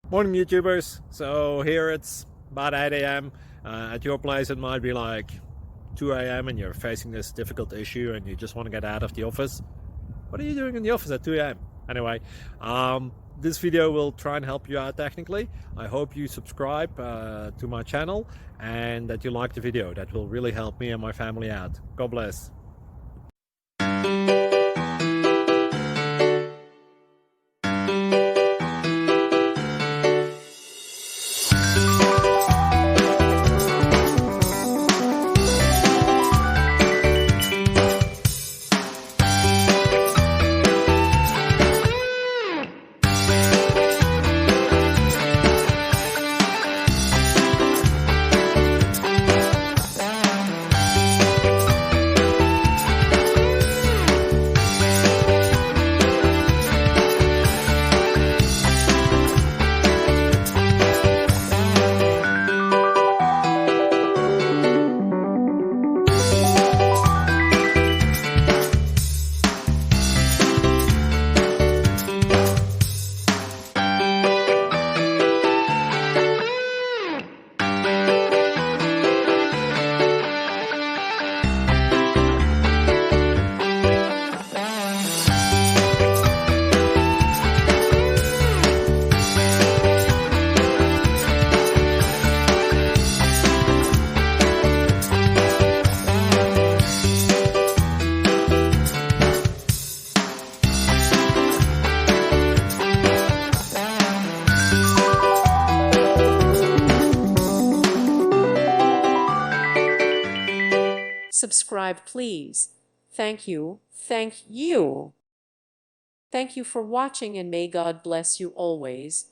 Morning, YouTubers. So here it's about 8 a.m. At your place, it might be like 2 a.m. and you're facing this difficult issue and you just want to get out of the office. What are you doing in the office at 2 a.m.? Anyway, this video will try and help you out technically. I hope you subscribe to my channel and that you like the video. That will really help me and my family out. God bless. Subscribe, please. Thank you. Thank you. Thank you for watching, and may God bless you always.